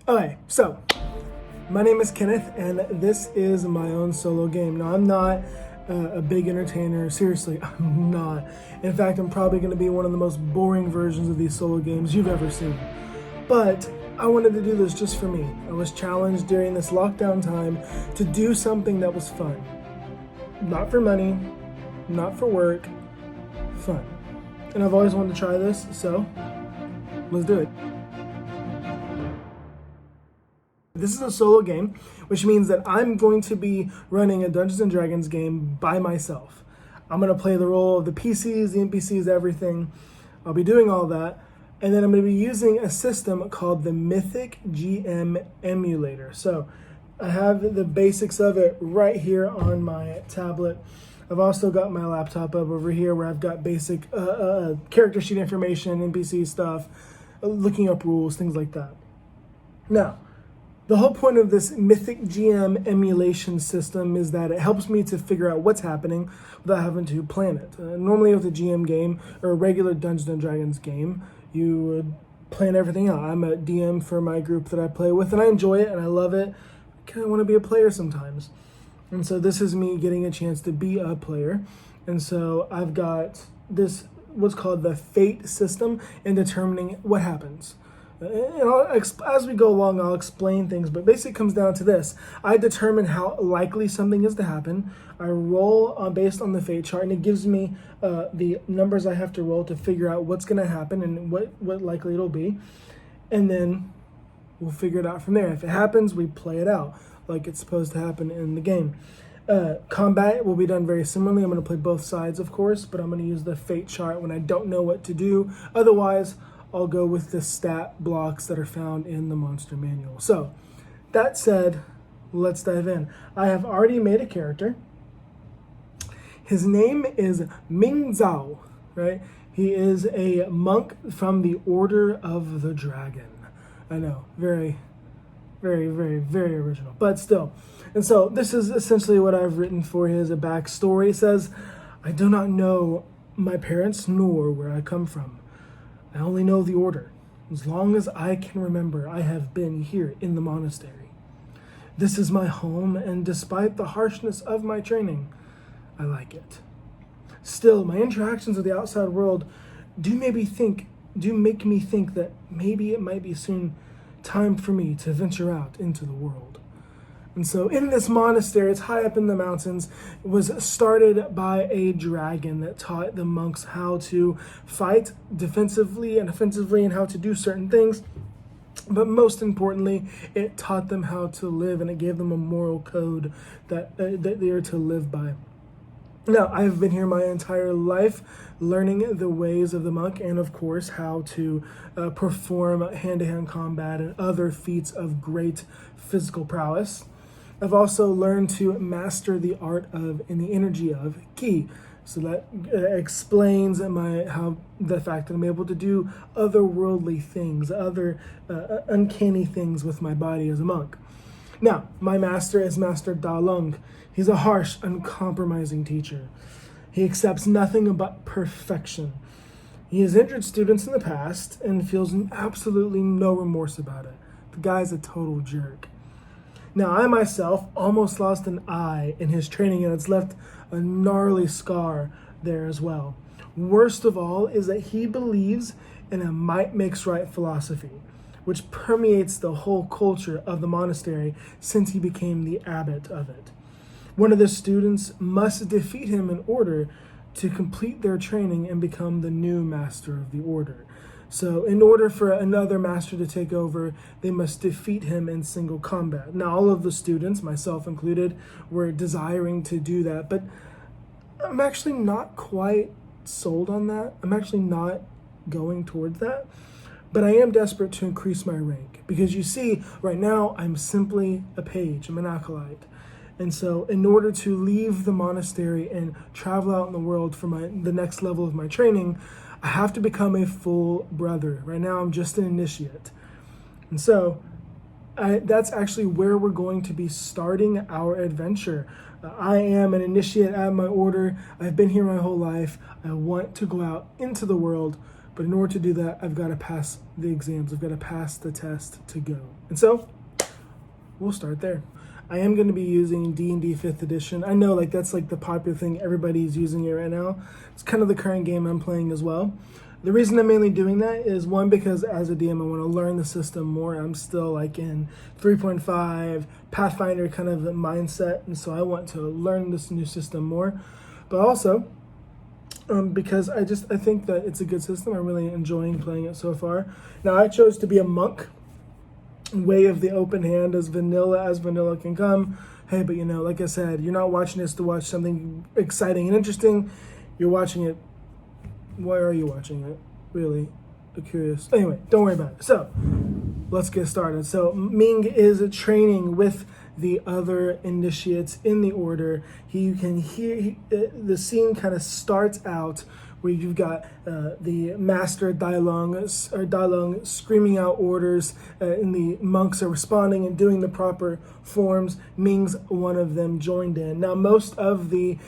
Okay, so my name is Kenneth, and this is my own solo game. Now, I'm not a big entertainer. Seriously, I'm not. In fact, I'm probably going to be one of the most boring versions of these solo games you've ever seen. But I wanted to do this just for me. I was challenged during this lockdown time to do something that was fun. Not for money, not for work, fun. And I've always wanted to try this, so let's do it. This is a solo game, which means that I'm going to be running a Dungeons and Dragons game by myself. I'm going to play the role of the PCs, the NPCs, everything. I'll be doing all that. And then I'm going to be using a system called the Mythic GM Emulator. So I have the basics of it right here on my tablet. I've also got my laptop up over here where I've got basic character sheet information, NPC stuff, looking up rules, things like that. Now, the whole point of this Mythic GM emulation system is that it helps me to figure out what's happening without having to plan it. Normally with a GM game or a regular Dungeons and Dragons game, you would plan everything out. I'm a DM for my group that I play with, and I enjoy it and I love it. I kind of want to be a player sometimes. And so this is me getting a chance to be a player. And so I've got this, what's called the fate system, in determining what happens. As we go along, I'll explain things, but basically it comes down to this. I determine how likely something is to happen. I roll based on the fate chart, and it gives me the numbers I have to roll to figure out what's going to happen and what likely it'll be. And then we'll figure it out from there. If it happens, we play it out like it's supposed to happen in the game. Combat will be done very similarly. I'm going to play both sides, of course, but I'm going to use the fate chart when I don't know what to do. Otherwise, I'll go with the stat blocks that are found in the monster manual. So, that said, let's dive in. I have already made a character. His name is Ming Zao, right? He is a monk from the Order of the Dragon. I know, very, very, very, very original, but still. And so this is essentially what I've written for his backstory. It says, I do not know my parents nor where I come from. I only know the order. As long as I can remember, I have been here in the monastery. This is my home, and despite the harshness of my training, I like it. Still, my interactions with the outside world do make me think that maybe it might be soon time for me to venture out into the world. And so in this monastery, it's high up in the mountains, it was started by a dragon that taught the monks how to fight defensively and offensively and how to do certain things. But most importantly, it taught them how to live, and it gave them a moral code that they are to live by. Now, I've been here my entire life learning the ways of the monk and, of course, how to perform hand-to-hand combat and other feats of great physical prowess. I've also learned to master the art of and the energy of ki. So that explains the fact that I'm able to do otherworldly things, other uncanny things with my body as a monk. Now, my master is Master Da Lung. He's a harsh, uncompromising teacher. He accepts nothing but perfection. He has injured students in the past and feels absolutely no remorse about it. The guy's a total jerk. Now, I myself almost lost an eye in his training, and it's left a gnarly scar there as well. Worst of all is that he believes in a might makes right philosophy, which permeates the whole culture of the monastery since he became the abbot of it. One of the students must defeat him in order to complete their training and become the new master of the order. So in order for another master to take over, they must defeat him in single combat. Now, all of the students, myself included, were desiring to do that, but I'm actually not quite sold on that. I'm actually not going towards that. But I am desperate to increase my rank because you see, right now, I'm simply a page. I'm an acolyte. And so in order to leave the monastery and travel out in the world for the next level of my training, I have to become a full brother. Right now, I'm just an initiate. And so that's actually where we're going to be starting our adventure. I am an initiate at my order. I've been here my whole life. I want to go out into the world But in order to do that, I've got to pass the exams. I've got to pass the test to go. And so we'll start there. I am going to be using D&D 5th edition. I know that's the popular thing. Everybody's using it right now. It's kind of the current game I'm playing as well. The reason I'm mainly doing that is, one, because as a DM, I want to learn the system more. I'm still in 3.5 Pathfinder kind of mindset, and so I want to learn this new system more. But also, because I think that it's a good system. I'm really enjoying playing it so far. Now, I chose to be a monk, way of the open hand, as vanilla can come. Hey, but like I said, you're not watching this to watch something exciting and interesting. You're watching it. Why are you watching it? Really? I'm curious. Anyway, don't worry about it. So, let's get started. So, Ming is training with the other initiates in the order. You can hear the scene kind of starts out where you've got the master Dailong screaming out orders, and the monks are responding and doing the proper forms. Ming's one of them joined in. Now, most of the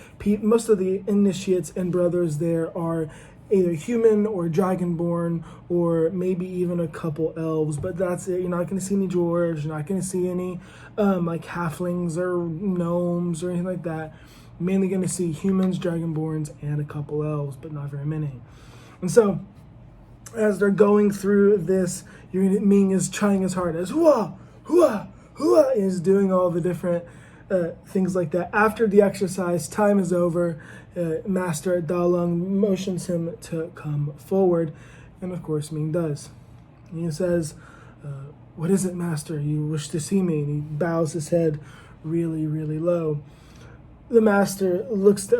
initiates and brothers there are either human or dragonborn, or maybe even a couple elves, but that's it. You're not going to see any dwarves. You're not going to see any halflings or gnomes or anything like that. Mainly going to see humans, dragonborns, and a couple elves, but not very many. And so, as they're going through this, Ming is trying his hardest. Hua, hua, hua, is doing all the different things like that. After the exercise, time is over. Master Dalong motions him to come forward, and of course Ming does. He says, "What is it, Master? You wish to see me?" And he bows his head really, really low. The master looks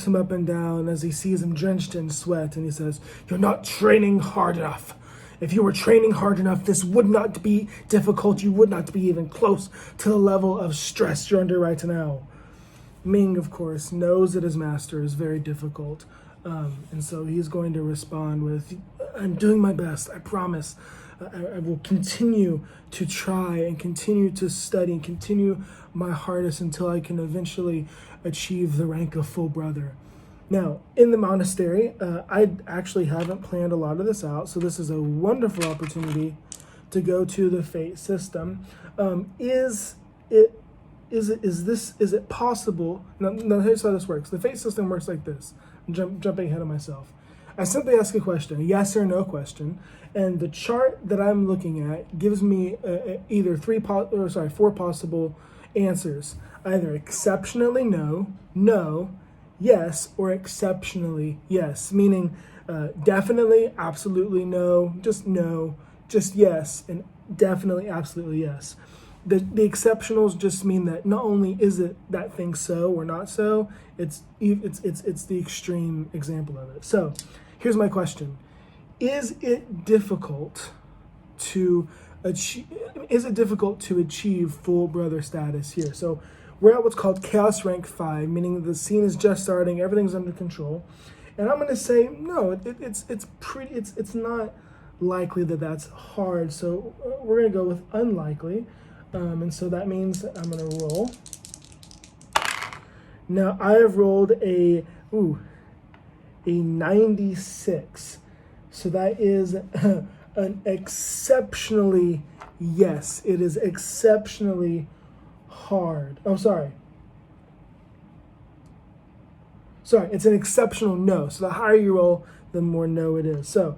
him up and down as he sees him drenched in sweat, and he says, "You're not training hard enough. If you were training hard enough, this would not be difficult. You would not be even close to the level of stress you're under right now." Ming, of course, knows that his master is very difficult, and so he's going to respond with, "I'm doing my best, I promise. I will continue to try and continue to study and continue my hardest until I can eventually achieve the rank of full brother." Now, in the monastery, I actually haven't planned a lot of this out, so this is a wonderful opportunity to go to the fate system. Is it possible? Now, here's how this works. The fate system works like this. I'm jumping ahead of myself. I simply ask a question, a yes or no question, and the chart that I'm looking at gives me either four possible answers. Either exceptionally no, yes, or exceptionally yes, meaning definitely, absolutely no, just yes, and definitely, absolutely yes. The exceptionals just mean that not only is it that thing so or not so, it's the extreme example of it. So, here's my question: Is it difficult to achieve full brother status here? So, we're at what's called Chaos Rank 5, meaning the scene is just starting, everything's under control, and I'm going to say no. It's not likely that that's hard. So we're going to go with unlikely. And so that means that I'm going to roll. Now, I have rolled a 96. So that is an exceptionally yes. It is exceptionally hard. Oh, sorry, it's an exceptional no. So the higher you roll, the more no it is. So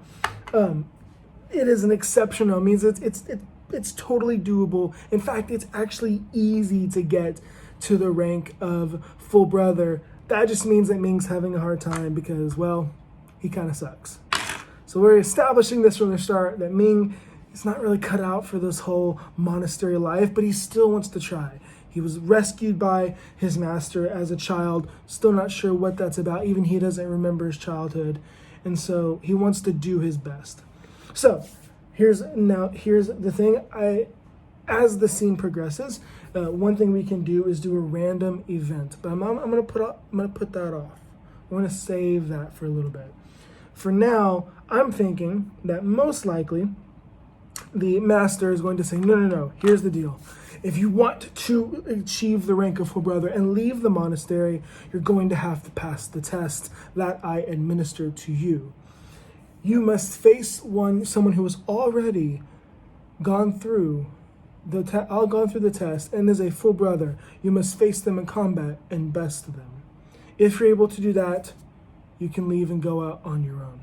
it is an exceptional. Means it's totally doable. In fact, it's actually easy to get to the rank of full brother. That just means that Ming's having a hard time because, well, he kind of sucks. So we're establishing this from the start that Ming is not really cut out for this whole monastery life, but he still wants to try. He was rescued by his master as a child, still not sure what that's about. Even he doesn't remember his childhood. And so he wants to do his best. So here's the thing. As the scene progresses, one thing we can do is do a random event. But I'm gonna put that off. I want to save that for a little bit. For now, I'm thinking that most likely the master is going to say, no, here's the deal. If you want to achieve the rank of full brother and leave the monastery, you're going to have to pass the test that I administer to you. You must face someone who has already gone through gone through the test and is a full brother. You must face them in combat and best them. If you're able to do that, you can leave and go out on your own.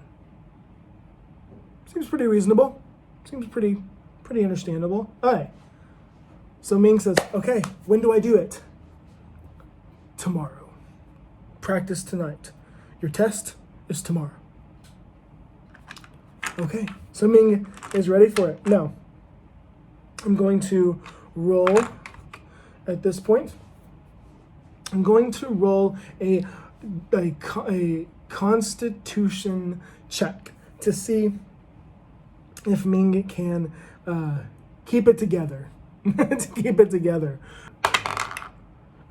Seems pretty reasonable. Seems pretty understandable. All right. So Ming says, okay, when do I do it? Tomorrow. Practice tonight. Your test is tomorrow. Okay, so Ming is ready for it. Now, I'm going to roll at this point. I'm going to roll a constitution check to see if Ming can keep it together. To keep it together.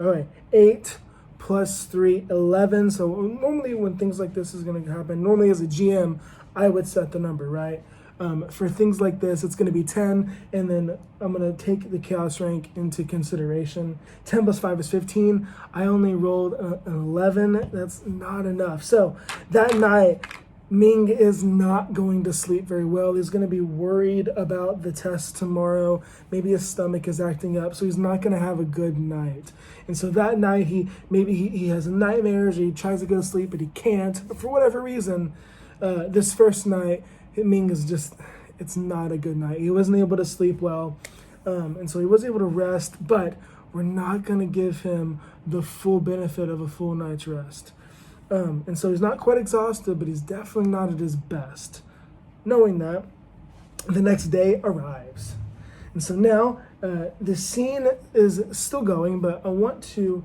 All right, 8 plus 3, 11. So normally when things like this is going to happen, normally as a GM, I would set the number, right? For things like this, it's going to be 10, and then I'm going to take the chaos rank into consideration. 10 plus 5 is 15. I only rolled an 11. That's not enough. So that night, Ming is not going to sleep very well. He's going to be worried about the test tomorrow. Maybe his stomach is acting up, so he's not going to have a good night. And so that night, he has nightmares, or he tries to go to sleep, but he can't. But for whatever reason, this first night, Ming is it's not a good night. He wasn't able to sleep well, and so he was able to rest, but we're not going to give him the full benefit of a full night's rest. And so he's not quite exhausted, but he's definitely not at his best. Knowing that, the next day arrives. And so now the scene is still going, but I want to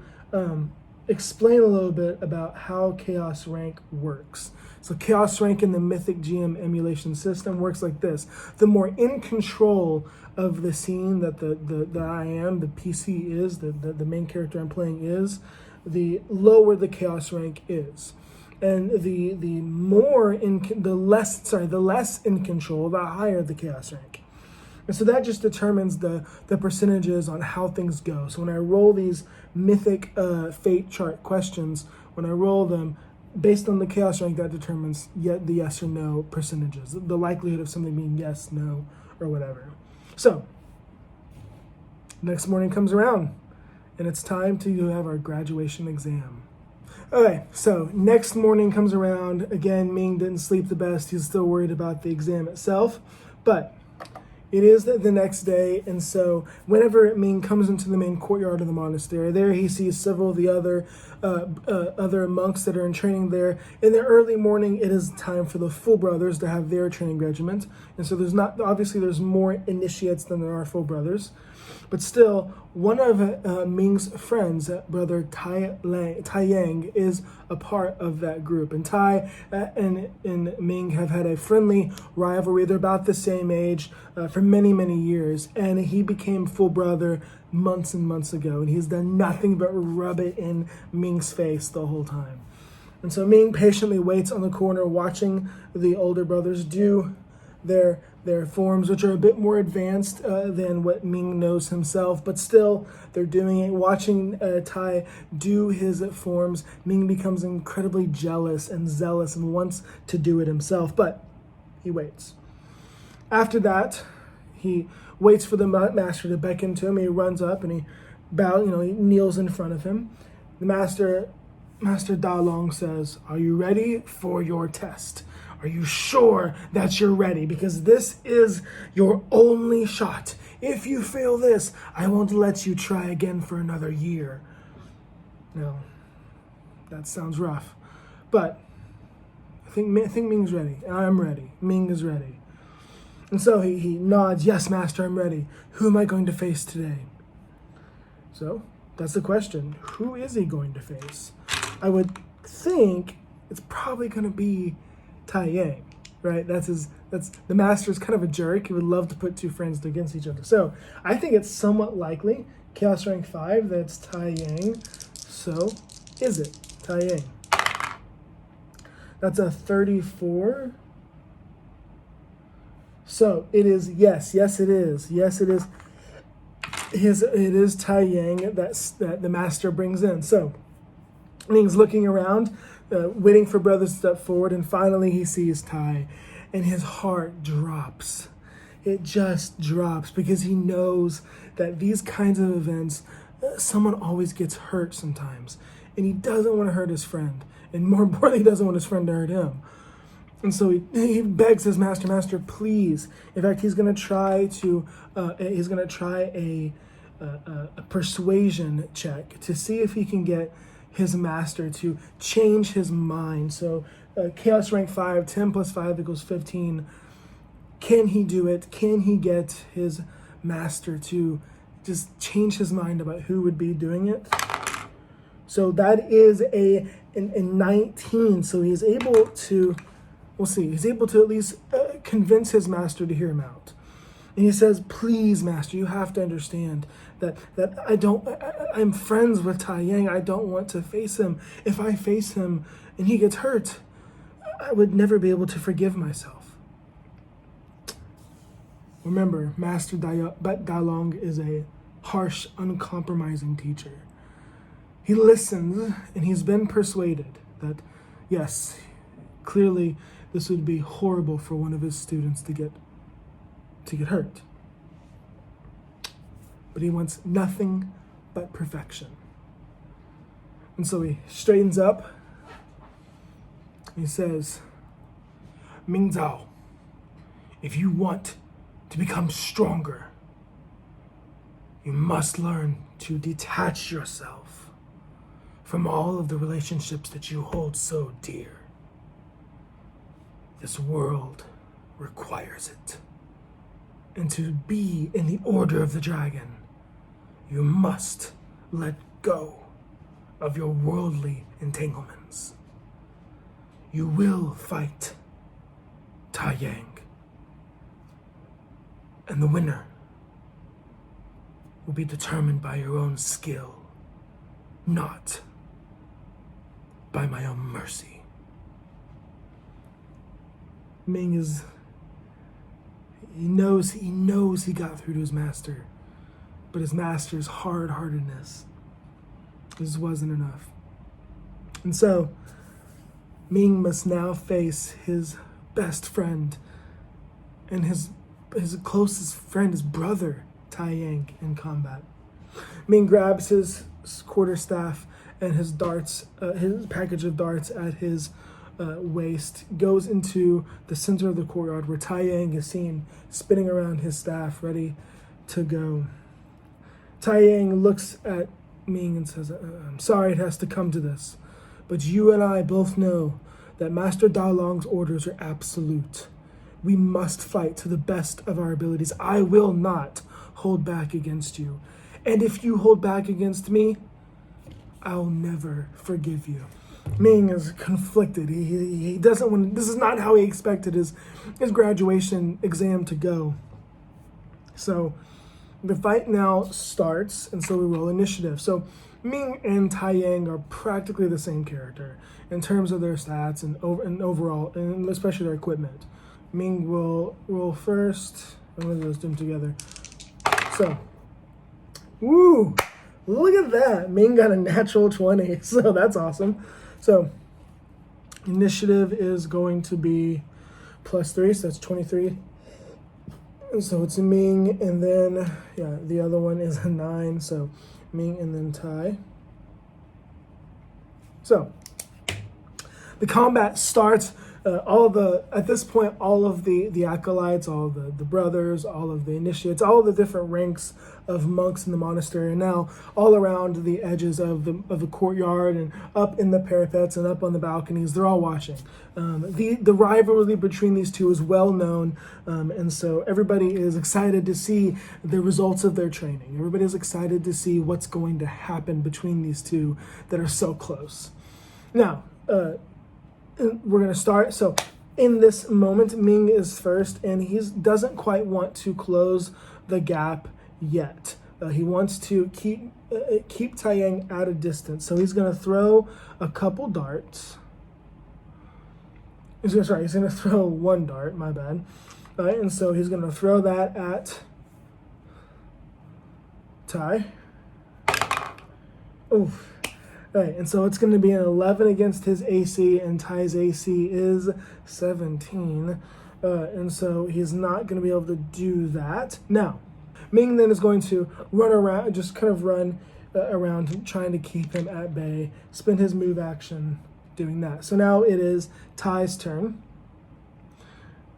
explain a little bit about how Chaos Rank works. So Chaos Rank in the Mythic GM Emulation system works like this. The more in control of the scene that the PC is, the main character I'm playing is, the lower the Chaos Rank is. And the less in control, the higher the Chaos Rank. And so that just determines the percentages on how things go. So when I roll these Mythic Fate chart questions, when I roll them, based on the Chaos Rank, that determines the yes or no percentages, the likelihood of something being yes, no, or whatever. So, next morning comes around, and it's time to have our graduation exam. Okay, so next morning comes around. Again, Ming didn't sleep the best. He's still worried about the exam itself, but it is the next day, and so whenever Ming comes into the main courtyard of the monastery, there he sees several of the other monks that are in training there. In the early morning, it is time for the full brothers to have their training regiment, and so there's more initiates than there are full brothers. But still, one of Ming's friends, brother Tai Yang, is a part of that group. And Tai and Ming have had a friendly rivalry. They're about the same age for many, many years. And he became full brother months and months ago. And he's done nothing but rub it in Ming's face the whole time. And so Ming patiently waits on the corner watching the older brothers do their forms, which are a bit more advanced than what Ming knows himself, but still they're doing it. Watching Tai do his forms, Ming becomes incredibly jealous and zealous and wants to do it himself, but he waits. After that, he waits for the master to beckon to him. He runs up and he he kneels in front of him. The Master Da Long says, "Are you ready for your test? Are you sure that you're ready? Because this is your only shot. If you fail this, I won't let you try again for another year." Now, that sounds rough, but I think Ming's ready. I'm ready. Ming is ready. And so he nods, "Yes, Master, I'm ready. Who am I going to face today?" So that's the question. Who is he going to face? I would think it's probably going to be Tai Yang, right? That's the Master's kind of a jerk. He would love to put two friends against each other. So I think it's somewhat likely, Chaos Rank 5, that's Tai Yang. So is it Tai Yang? That's a 34. So it is, yes it is. Yes, it is. It is Tai Yang that the Master brings in. So Ming's looking around, waiting for brothers to step forward, and finally he sees Tai. and his heart drops. It just drops because he knows that these kinds of events, someone always gets hurt sometimes, and he doesn't want to hurt his friend, and more importantly, he doesn't want his friend to hurt him. And so he begs his master, please. In fact, he's going to try a persuasion check to see if he can get his master to change his mind. So chaos rank 5, 10 plus 5 equals 15. Can he do it? Can he get his master to just change his mind about who would be doing it? So that is a 19. So he's able to, we'll see, he's able to at least convince his master to hear him out. And he says, please, master, you have to understand that I'm friends with Tai Yang. I don't want to face him. If I face him and he gets hurt, I would never be able to forgive myself. Remember, Master Dalong is a harsh, uncompromising teacher. He listens, and he's been persuaded that, yes, clearly this would be horrible for one of his students to get hurt. But he wants nothing but perfection. And so he straightens up, and he says, Ming Zao, if you want to become stronger, you must learn to detach yourself from all of the relationships that you hold so dear. This world requires it. And to be in the order of the dragon, you must let go of your worldly entanglements. You will fight Tai Yang. And the winner will be determined by your own skill, not by my own mercy. Ming he knows he got through to his master, but his master's hard-heartedness just wasn't enough. And so Ming must now face his best friend and his closest friend, his brother, Tai Yang, in combat. Ming grabs his quarterstaff and his darts, his package of darts at his waist, goes into the center of the courtyard where Tai Yang is seen spinning around his staff, ready to go. Tai Yang looks at Ming and says, I'm sorry it has to come to this, but you and I both know that Master Dalong's orders are absolute. We must fight to the best of our abilities. I will not hold back against you. And if you hold back against me, I'll never forgive you. Ming is conflicted. He doesn't want. This is not how he expected his graduation exam to go. So the fight now starts, and so we roll initiative. So Ming and Tai Yang are practically the same character in terms of their stats and overall, and especially their equipment. Ming will roll first. I'm going to do them together. So, woo! Look at that. Ming got a natural 20, so that's awesome. So, initiative is going to be +3, so that's 23. And so it's Ming, and then, the other one is a 9, so Ming and then Tai. So, the combat starts. At this point, all of the acolytes, all of the brothers, all of the initiates, all of the different ranks of monks in the monastery are now all around the edges of the courtyard and up in the parapets and up on the balconies. They're all watching. The rivalry between these two is well known, and so everybody is excited to see the results of their training. Everybody is excited to see what's going to happen between these two that are so close. Now, we're going to start. So in this moment, Ming is first, and he doesn't quite want to close the gap yet. He wants to keep Tai Yang at a distance. So he's going to throw a couple darts. He's going to throw one dart, my bad. All right, and so he's going to throw that at Tai. Oof. All right, and so it's going to be an 11 against his AC, and Tai's AC is 17. and so he's not going to be able to do that. Now, Ming then is going to run around, just kind of run around trying to keep him at bay, spend his move action doing that. So now it is Ty's turn.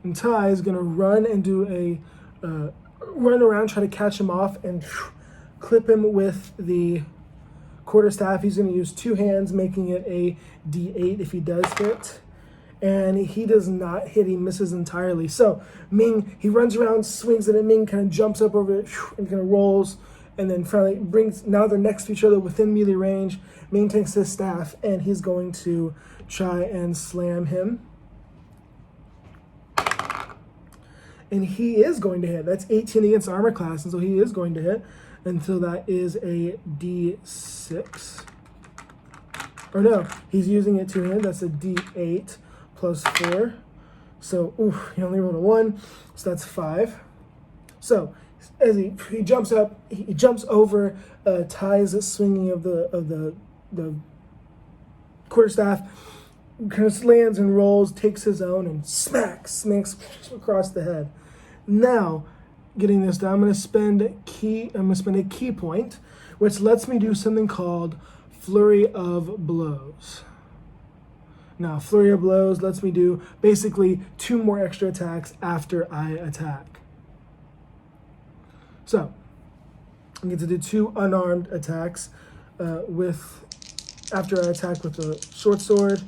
And Ty is going to run and do a run around, try to catch him off and clip him with the quarterstaff. He's going to use two hands, making it a D8 if he does hit. And he does not hit, he misses entirely. So Ming, he runs around, swings it, and Ming kind of jumps up over it and kind of rolls, and then finally now they're next to each other within melee range. Ming takes his staff, and he's going to try and slam him. And he is going to hit. That's 18 against armor class, and so he is going to hit. And so that is a D6. Or no, he's using it two-handed. That's a D8 plus 4. So, he only rolled a 1, so that's 5. So, as he jumps up, he jumps over, Ty's swinging of the quarterstaff, kind of lands and rolls, takes his own, and smacks across the head. Now, getting this done, I'm going to spend a key point, which lets me do something called Flurry of Blows. Now, Flurry of Blows lets me do basically 2 more extra attacks after I attack. So, I get to do 2 unarmed attacks after I attack with the short sword.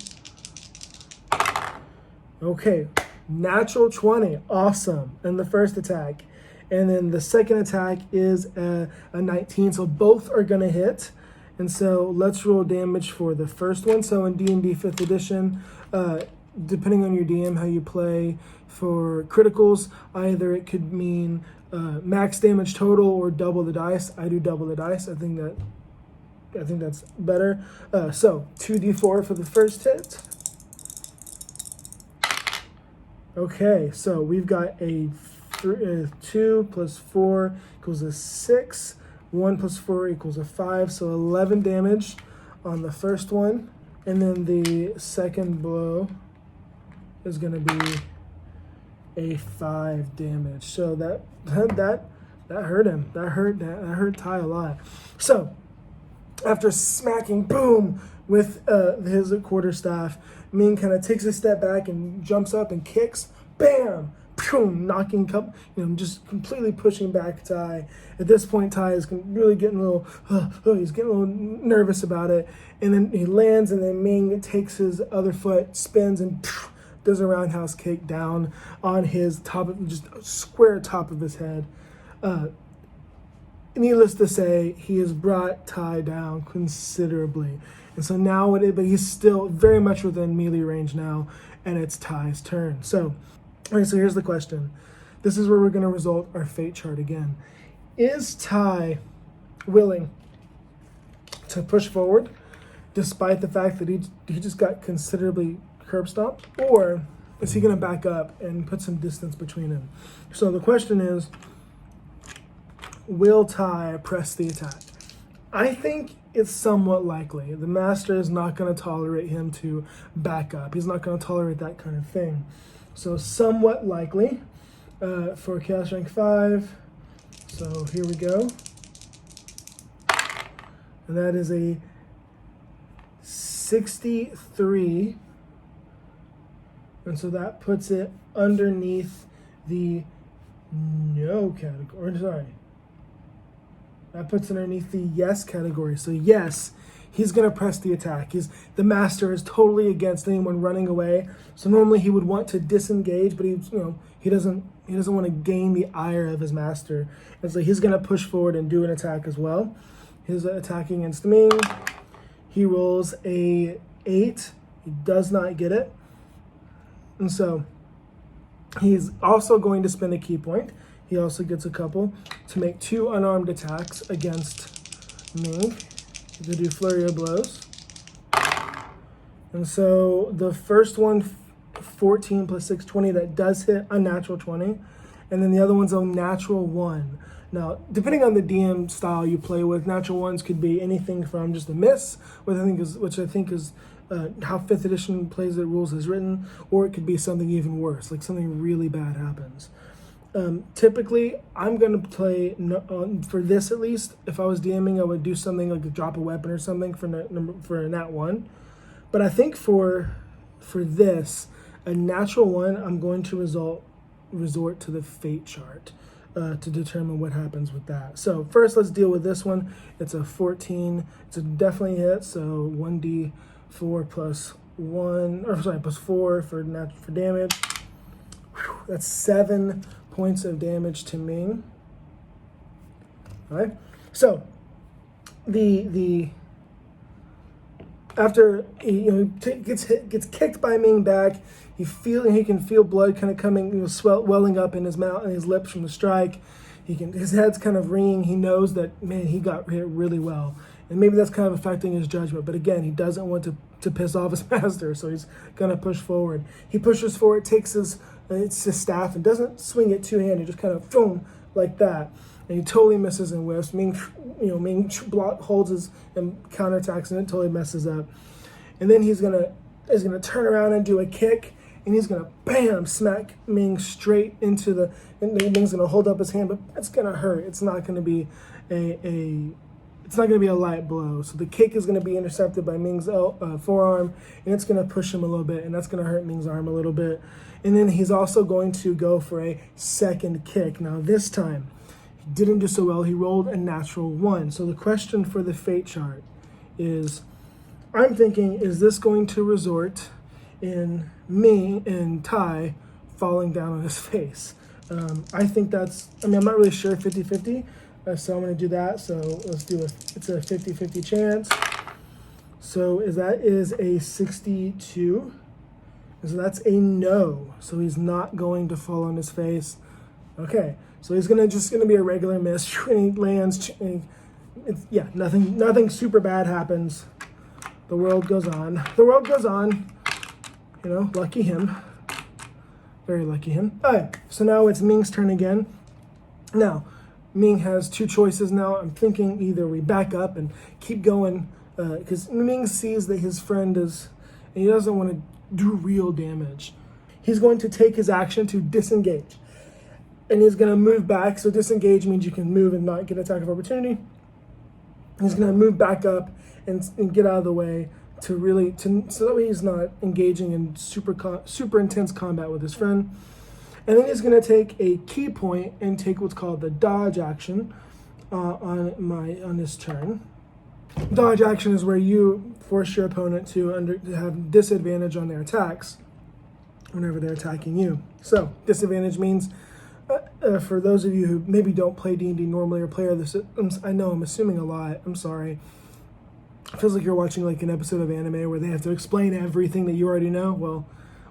Okay, natural 20, awesome, in the first attack. And then the second attack is a 19, so both are gonna hit. And so let's roll damage for the first one. So in D&D 5th edition, depending on your DM, how you play for criticals, either it could mean max damage total or double the dice. I do double the dice. I think that's better. So 2d4 for the first hit. Okay, so we've got a 2 plus 4 equals a 6. 1 plus 4 equals a 5, so 11 damage on the first one. And then the second blow is going to be a 5 damage. So that hurt him. That hurt Ty a lot. So after smacking, boom, with his quarterstaff, Ming kind of takes a step back and jumps up and kicks, bam, boom, knocking, just completely pushing back Ty. At this point, Ty is really getting a little nervous about it. And then he lands, and then Ming takes his other foot, spins, and does a roundhouse kick down on his just square top of his head. Needless to say, he has brought Ty down considerably. And so now but he's still very much within melee range now, and it's Ty's turn. So here's the question. This is where we're going to result our fate chart again. Is Ty willing to push forward despite the fact that he just got considerably curb stomped? Or is he going to back up and put some distance between him? So the question is, will Ty press the attack? I think it's somewhat likely. The master is not going to tolerate him to back up. He's not going to tolerate that kind of thing. So somewhat likely for Chaos Rank 5. So here we go. And that is a 63. And so that puts it underneath the no category. Sorry. That puts it underneath the yes category. So yes, he's going to press the attack. The master is totally against anyone running away. So normally he would want to disengage, but he doesn't want to gain the ire of his master. And so he's going to push forward and do an attack as well. He's attacking against Ming. He rolls a 8. He does not get it. And so he's also going to spend a key point. He also gets a couple to make 2 unarmed attacks against Ming to do Flurry of Blows. And so the first one, 14 plus 6, 20, that does hit a natural 20. And then the other one's a natural 1. Now, depending on the DM style you play with, natural 1s could be anything from just a miss, which I think is how 5th edition plays the rules as written, or it could be something even worse, like something really bad happens. Typically, I'm going to play, for this at least, if I was DMing, I would do something like drop a weapon or something for a nat 1. But I think for this, a natural 1, I'm going to resort to the fate chart to determine what happens with that. So first, let's deal with this one. It's a 14. It's a definitely hit, so 1d4 plus 1, or sorry, plus 4 for damage. Whew, that's 7 points of damage to Ming. All right. So the after he gets kicked by Ming back, he can feel blood kind of coming, welling up in his mouth and his lips from the strike. His head's kind of ringing. He knows that, man, he got hit really well, and maybe that's kind of affecting his judgment. But again, he doesn't want to piss off his master, so he's gonna push forward. He pushes forward, takes his staff, and doesn't swing it two-handed, just kind of boom like that. And he totally misses and whiffs. Ming holds his and counterattacks, and it totally messes up. And then he's gonna turn around and do a kick, and he's gonna bam smack Ming straight into the. And Ming's gonna hold up his hand, but it's gonna hurt. It's not gonna be it's not gonna be a light blow. So the kick is gonna be intercepted by Ming's forearm, and it's gonna push him a little bit, and that's gonna hurt Ming's arm a little bit. And then he's also going to go for a second kick. Now this time, he didn't do so well. He rolled a natural 1. So the question for the fate chart is, I'm thinking, is this going to resort in Ming and Tai falling down on his face? I think I'm not really sure, 50-50. So I'm going to do that. So let's do it's a 50-50 chance. So that is a 62. So that's a no. So he's not going to fall on his face. Okay. So he's just gonna be a regular miss. And he lands. Nothing super bad happens. The world goes on. Lucky him. Very lucky him. All right. So now it's Ming's turn again. Now, Ming has 2 choices now. I'm thinking either we back up and keep going, because Ming sees that his friend and he doesn't want to do real damage. He's going to take his action to disengage, and he's going to move back. So disengage means you can move and not get attack of opportunity. He's going to move back up and get out of the way so that way he's not engaging in super intense combat with his friend. And then he's going to take a key point and take what's called the dodge action on this turn. Dodge action is where you force your opponent to have disadvantage on their attacks whenever they're attacking you. So disadvantage means, for those of you who maybe don't play D&D normally or play this, I know I'm assuming a lot. I'm sorry. It feels like you're watching like an episode of anime where they have to explain everything that you already know. Well,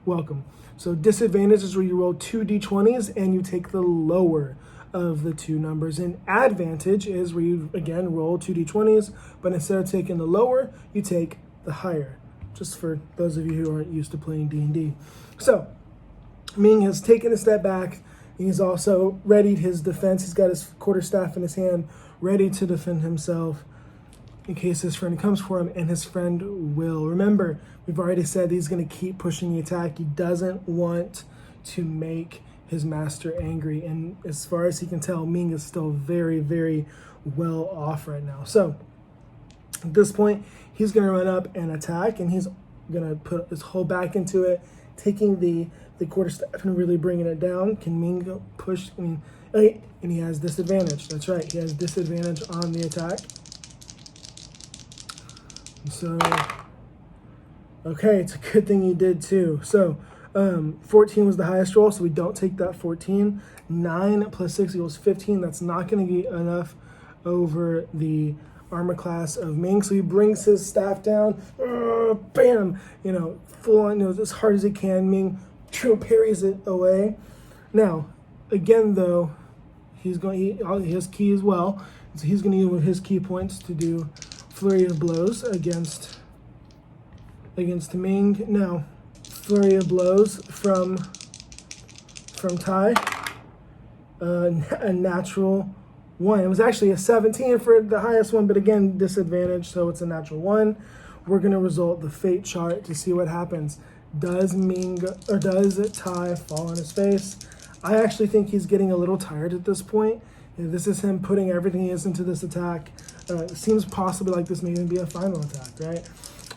welcome. So disadvantage is where you roll 2 d20s and you take the lower of the 2 numbers. And advantage is where you, again, roll 2 d20s, but instead of taking the lower, you take the higher, just for those of you who aren't used to playing D&D. So Ming has taken a step back. He's also readied his defense. He's got his quarterstaff in his hand, ready to defend himself in case his friend comes for him, and his friend will. Remember, we've already said he's going to keep pushing the attack. He doesn't want to make his master angry, and as far as he can tell, Ming is still very, very well off right now. So at this point, he's going to run up and attack, and he's going to put his whole back into it, taking the quarterstaff and really bringing it down. Can Ming go push? And he has disadvantage. That's right, he has disadvantage on the attack. So, okay, it's a good thing he did too. So, 14 was the highest roll, so we don't take that 14. 9 plus 6 equals 15. That's not going to be enough over the armor class of Ming. So he brings his staff down, bam, full on, as hard as he can. Ming parries it away. Now, again, though, he has key as well, so he's going to use his key points to do flurry of blows against Ming. Now, flurry of blows from Tai, a natural 1. It was actually a 17 for the highest one, but again, disadvantage, so it's a natural 1. we're going to result the fate chart to see what happens. Does Tai fall on his face? I actually think he's getting a little tired at this point. This is him putting everything he is into this attack. It seems possibly like this may even be a final attack, right?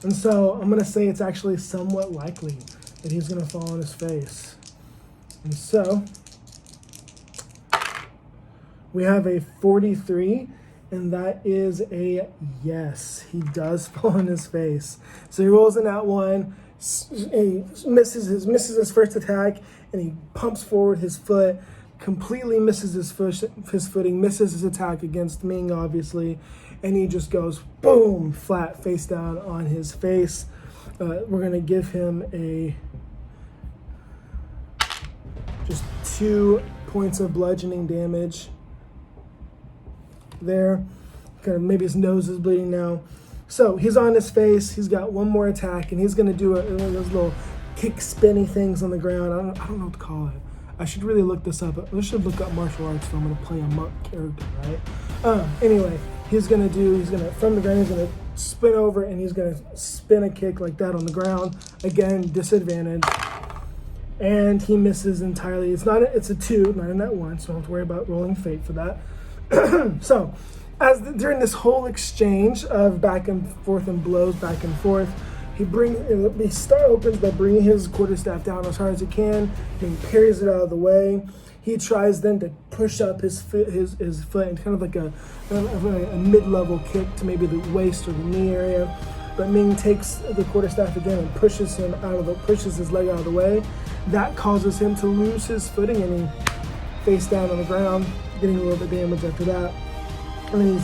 And so I'm going to say it's actually somewhat likely that he's going to fall on his face. And so we have a 43, and that is a yes. He does fall on his face. So he rolls in that one, he misses his first attack, and he pumps forward his foot, completely misses his footing, misses his attack against Ming, obviously, and he just goes boom, flat face down on his face. We're going to give him just 2 points of bludgeoning damage there. Kind of maybe his nose is bleeding now. So he's on his face. He's got one more attack, and he's going to do those little kick spinny things on the ground. I don't know what to call it. I should really look this up. I should look up martial arts if I'm going to play a monk character, right? Anyway, from the ground, he's going to spin over, and he's going to spin a kick like that on the ground. Again, disadvantage. And he misses entirely. It's a 2, not in that 1, so don't have to worry about rolling fate for that. So, during this whole exchange of back and forth and blows back and forth, he opens by bringing his quarterstaff down as hard as he can, and he parries it out of the way. He tries then to push up his foot in kind of like a mid-level kick to maybe the waist or the knee area. But Ming takes the quarterstaff again and pushes his leg out of the way. That causes him to lose his footing, and he face down on the ground, getting a little bit of damage after that. And then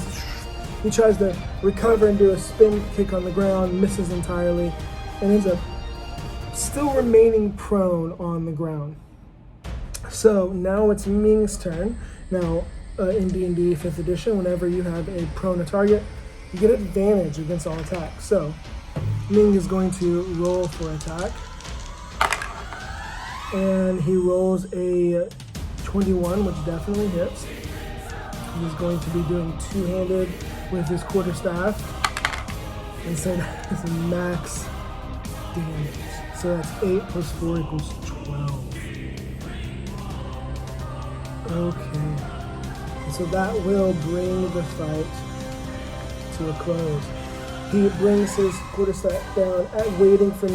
he tries to recover and do a spin kick on the ground, misses entirely, and ends up still remaining prone on the ground. So now it's Ming's turn. Now, in D&D 5th edition, whenever you have a prone target, you get advantage against all attacks. So Ming is going to roll for attack, and he rolls a 21, which definitely hits. He's going to be doing 2-handed with his quarterstaff, and so that is max damage. So that's 8 plus 4 equals 12. Okay, so that will bring the fight to a close. He brings his quarterstaff down, waiting for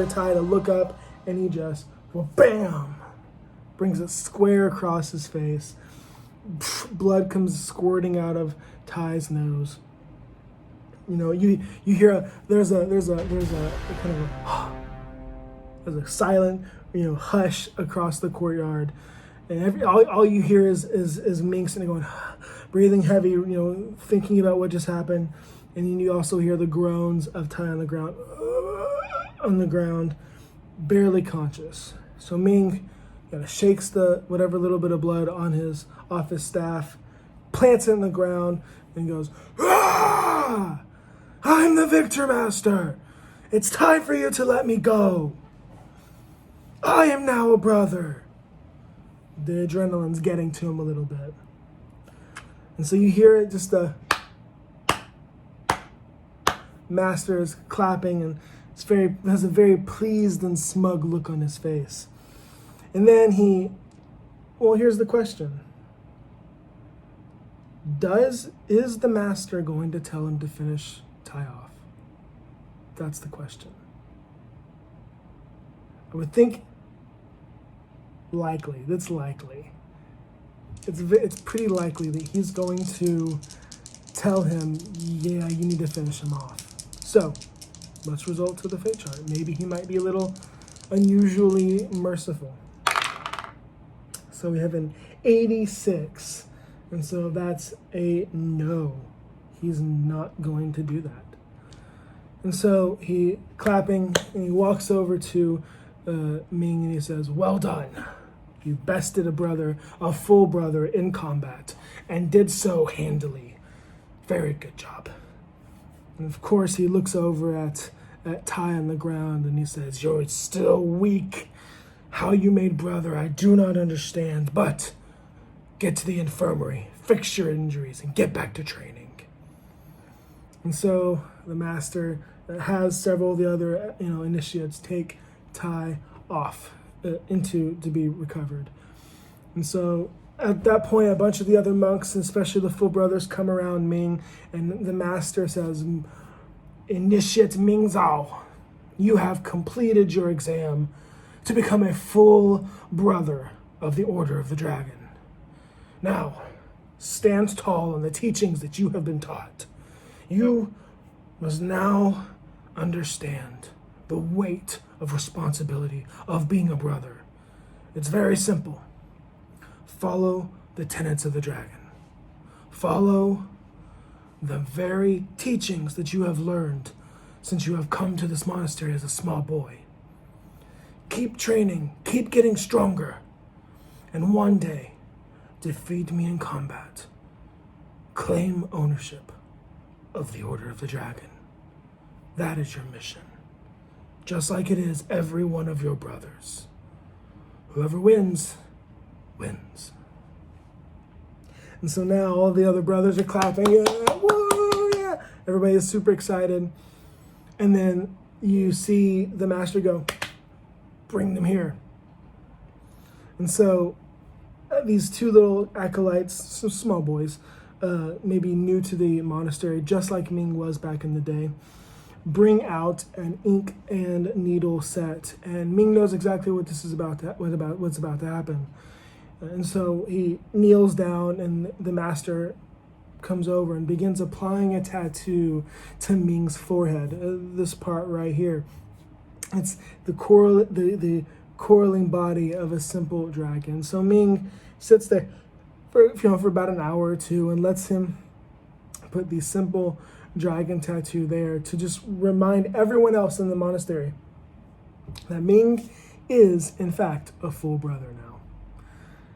Tai to look up, and he just, bam, brings it square across his face. Blood comes squirting out of Tai's nose. You hear there's a kind of a silent hush across the courtyard, and all you hear is Ming sitting going, breathing heavy, thinking about what just happened, and then you also hear the groans of Tai on the ground, barely conscious. So Ming shakes the whatever little bit of blood off his staff, plants it in the ground, and goes, "Ah! I'm the Victor Master. It's time for you to let me go. I am now a brother." The adrenaline's getting to him a little bit. And so you hear it, just the Master is clapping, and has a very pleased and smug look on his face. And then here's the question. Is the Master going to tell him to finish Tai off? That's the question. I would think likely. That's likely. It's pretty likely that he's going to tell him, yeah, you need to finish him off. So let's result to the fate chart. Maybe he might be a little unusually merciful. So we have an 86, and so that's a no. He's not going to do that. And so he clapping, and he walks over to Ming, and he says, "Well done. You bested a full brother in combat, and did so handily. Very good job." And of course, he looks over at Tai on the ground, and he says, "You're still weak. How you made brother, I do not understand, but get to the infirmary, fix your injuries, and get back to training." And so the master has several of the other initiates take Tai off into to be recovered. And so at that point, a bunch of the other monks, especially the full brothers, come around Ming, and the master says, "Initiate Ming Zao, you have completed your exam to become a full brother of the Order of the Dragon. Now, stand tall in the teachings that you have been taught. You must now understand the weight of responsibility of being a brother. It's very simple. Follow the tenets of the dragon. Follow the very teachings that you have learned since you have come to this monastery as a small boy. Keep training, keep getting stronger, and one day, defeat me in combat. Claim ownership of the Order of the Dragon. That is your mission, just like it is every one of your brothers. Whoever wins, wins." And so now all the other brothers are clapping. Yeah, woo, yeah. Everybody is super excited. And then you see the master go, "Bring them here." And so these two little acolytes, some small boys, maybe new to the monastery, just like Ming was back in the day, bring out an ink and needle set. And Ming knows exactly what this is what's about to happen. And so he kneels down, and the master comes over and begins applying a tattoo to Ming's forehead. This part right here. It's the coralling body of a simple dragon. So Ming sits there for about an hour or two and lets him put the simple dragon tattoo there to just remind everyone else in the monastery that Ming is, in fact, a full brother now.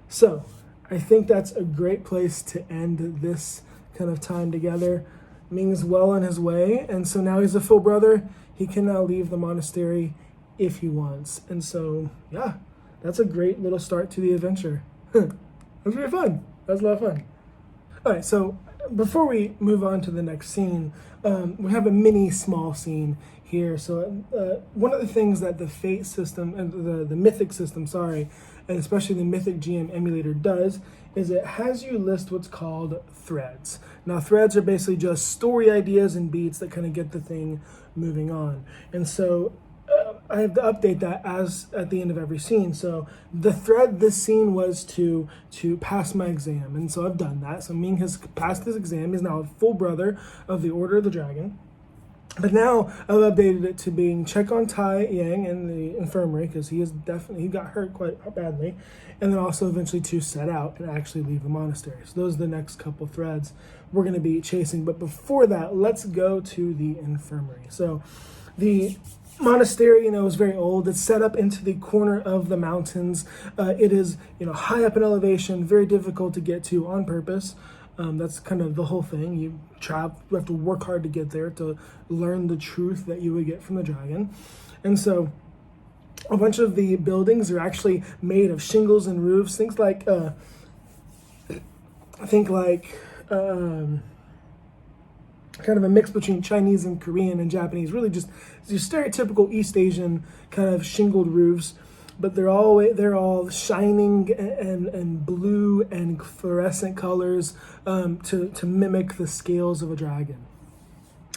So I think that's a great place to end this kind of time together. Ming's well on his way, and so now he's a full brother. He can now leave the monastery if he wants. And so, yeah, that's a great little start to the adventure. It was really fun. That was a lot of fun. All right, so before we move on to the next scene, we have a small scene here. So one of the things that the Fate system and the Mythic system, and especially the Mythic GM Emulator does is it has you list what's called threads. Now, threads are basically just story ideas and beats that kind of get the thing moving on. And so I have to update that as at the end of every scene. So the thread this scene was to pass my exam, and so I've done that. So Ming has passed his exam. He's now a full brother of the Order of the Dragon. But now I've updated it to being check on Tai Yang in the infirmary, because he got hurt quite badly, and then also eventually to set out and actually leave the monastery. So those are the next couple threads we're going to be chasing. But before that, let's go to the infirmary. So the monastery, is very old. It's set up into the corner of the mountains. It is, high up in elevation, very difficult to get to on purpose. That's kind of the whole thing. You have to work hard to get there to learn the truth that you would get from the dragon. And so a bunch of the buildings are actually made of shingles and roofs. Things like, kind of a mix between Chinese and Korean and Japanese, really just your stereotypical East Asian kind of shingled roofs. But they're all shining and blue and fluorescent colors to mimic the scales of a dragon.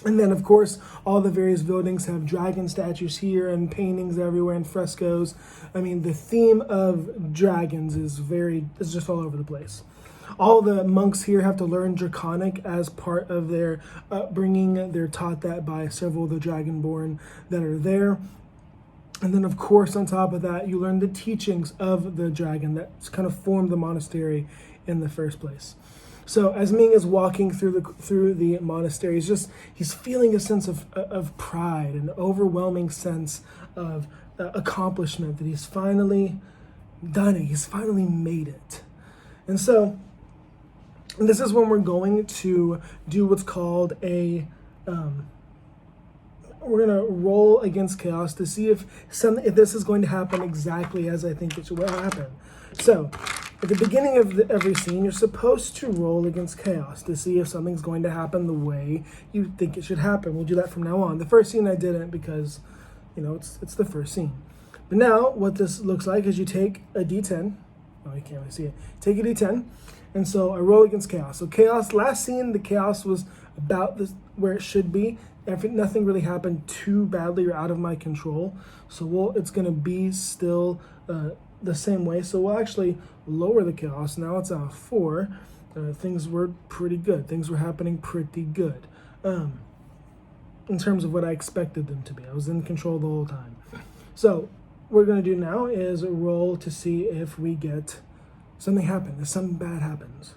And then, of course, all the various buildings have dragon statues here and paintings everywhere and frescoes. I mean, the theme of dragons is just all over the place. All the monks here have to learn Draconic as part of their upbringing. They're taught that by several of the Dragonborn that are there. And then, of course, on top of that, you learn the teachings of the dragon that kind of formed the monastery in the first place. So as Ming is walking through the monastery, he's feeling a sense of pride, an overwhelming sense of accomplishment that he's finally done it. He's finally made it. And so this is when we're going to do what's called we're going to roll against chaos to see if this is going to happen exactly as I think it will happen. So At the beginning of every scene, you're supposed to roll against chaos to see if something's going to happen the way you think it should happen. We'll do that from now on. The first scene I didn't because, it's the first scene. But now, what this looks like is you take a d10. Oh, you can't really see it. Take a d10, and so I roll against chaos. So chaos, last scene, the chaos was about this where it should be. Nothing really happened too badly or out of my control. So it's going to be still the same way. So we'll actually lower the chaos. Now it's at 4. Things were pretty good. Things were happening pretty good in terms of what I expected them to be. I was in control the whole time. So what we're going to do now is roll to see if we get something happen, if something bad happens.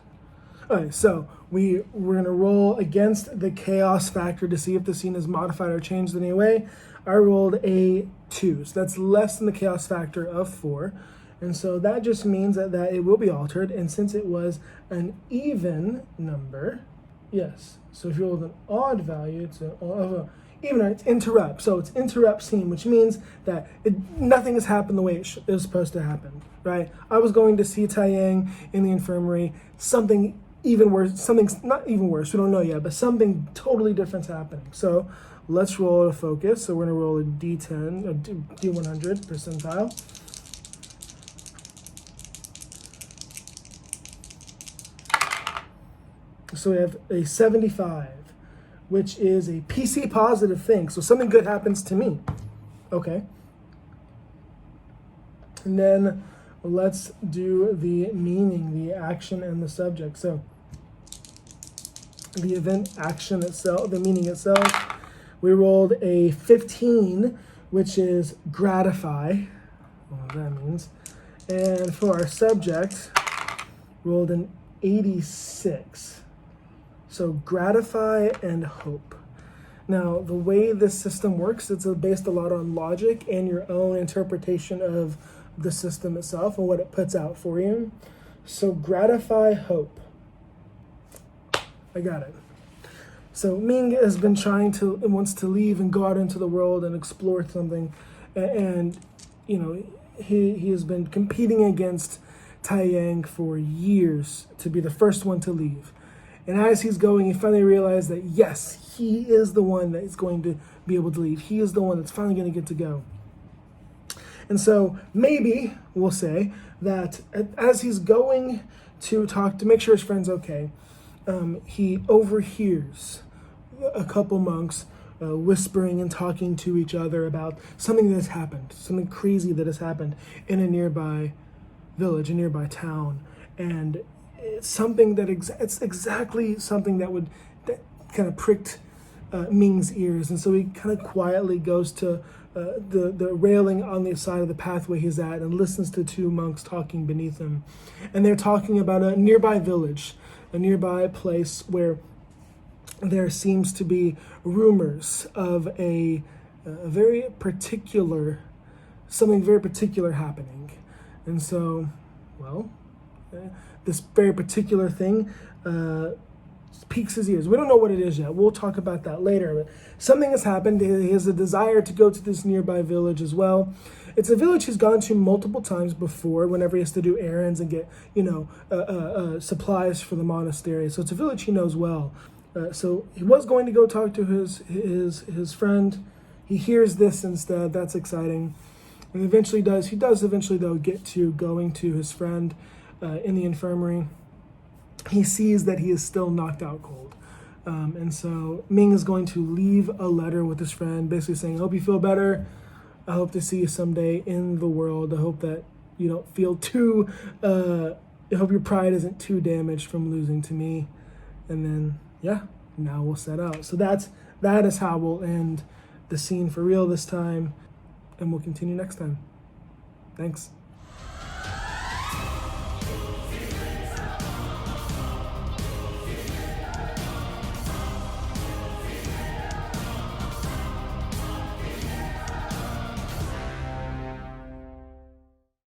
All right, so we're going to roll against the chaos factor to see if the scene is modified or changed in any way. I rolled a 2, so that's less than the chaos factor of 4. And so that just means that it will be altered. And since it was an even number, yes. So if you roll an odd value, it's it's interrupt. So it's interrupt scene, which means that nothing has happened the way it was supposed to happen, right? I was going to see Taiyang in the infirmary. Something even worse, something's not even worse, we don't know yet, but something totally different's happening. So let's roll a focus. So we're gonna roll a D10, a D100 percentile. So we have a 75, which is a PC positive thing. So something good happens to me. Okay. And then let's do the meaning, the action, and the subject. So the event action itself, the meaning itself, we rolled a 15, which is gratify. I don't know what that means. And for our subject, rolled an 86. So gratify and hope. Now, the way this system works, it's based a lot on logic and your own interpretation of the system itself and what it puts out for you. So gratify hope. I got it. So Ming has been wants to leave and go out into the world and explore something. And he has been competing against Taiyang for years to be the first one to leave. And as he's going, he finally realized that, yes, he is the one that is going to be able to leave. He is the one that's finally going to get to go. And so maybe we'll say that as he's going to talk to make sure his friend's okay, he overhears a couple monks whispering and talking to each other about something that has happened, something crazy that has happened in a nearby village, a nearby town. And it's something it's exactly something that kind of pricked Ming's ears. And so he kind of quietly goes to the railing on the side of the pathway he's at and listens to 2 monks talking beneath him. And they're talking about a nearby village, a nearby place where there seems to be rumors of something very particular happening. And so, this very particular thing piques his ears. We don't know what it is yet. We'll talk about that later. But something has happened. He has a desire to go to this nearby village as well. It's a village he's gone to multiple times before whenever he has to do errands and get, supplies for the monastery. So it's a village he knows well. So he was going to go talk to his friend. He hears this instead. That's exciting. And he does eventually though get to going to his friend in the infirmary. He sees that he is still knocked out cold. And so Ming is going to leave a letter with his friend basically saying, I hope you feel better. I hope to see you someday in the world. I hope that you don't feel I hope your pride isn't too damaged from losing to me. And then, now we'll set out. So that is how we'll end the scene for real this time. And we'll continue next time. Thanks.